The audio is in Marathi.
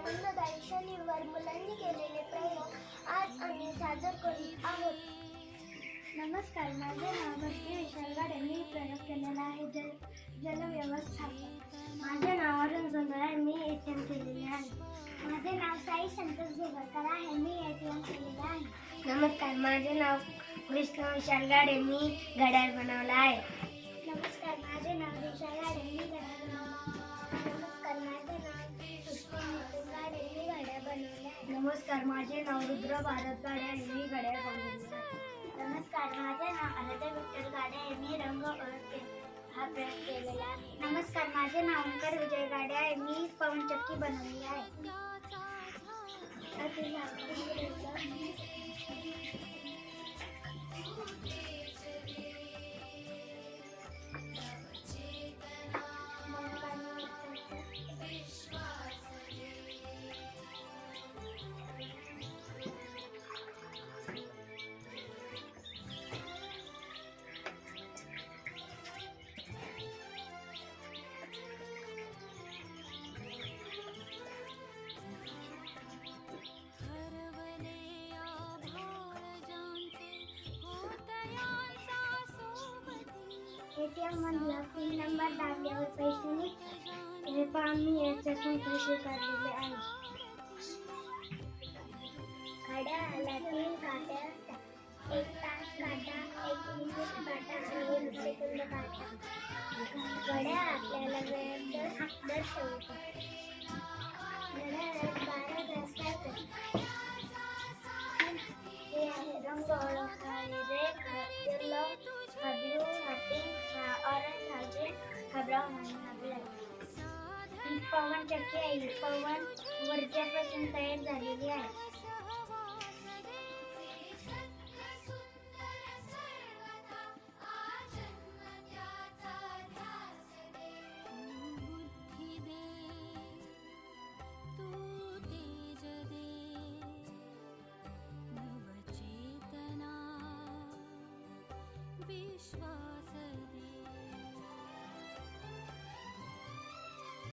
अन्नदायी शैलीवर मुलांनी केलेले प्रयोग आज आम्ही सादर करीत आहोत. नमस्कार, माझे नाव भक्ती विशाल गाडे. मी प्रयोग केलेला आहे जलव्यवस्थापन. माझे नाव अरुण जोंधळे आहे. मी एटीएम केलेले आहे. माझे नाव साई संतोष झोगरकर आहे. मी एटीएम केलेले आहे. नमस्कार, माझे नाव विष्णू विशाल गाडे. मी घड्याळ बनवला आहे. नमस्कार, माझे नाव दिशा गाडे. मी घड्याळ बनवला आहे. नमस्कार, माझे नाव पुष्पा नितीन गाडे. मी घड्याळ बनवले आहे. नमस्कार, माझे नाव रुद्र भारत गाडे आहे. मी घड्याळ बनवले आहे. नमस्कार, माझे नाव आराध्या विठ्ठल गाडे आहे. मी रंग ओळख हा प्रयोग केलेला आहे. नमस्कार, माझे नाव ओंकार विजय गाडे आहे. मी पवनचक्की बनवली आहे. एटीएम मधला पिन नंबर दाबल्यावर पैसे निघतात. हे पहा, मी याच्यातून पैसे काढलेले आहे. घड्याळाला 3 काटे असतात. 1 तास काटा, 1 मिनिट काटा आणि 1 सेकंद काटा. घड्याळ आपल्याला वेळ दर्शवतो. घड्याळात 12 तास काढतात. हे आहे रंग ओळख. Red, yellow, blue, pink, orange, brown आणि ब्लॅक. पवन चक्की आहे. पवन वरच्यापासून तयार झालेली आहे. विश्व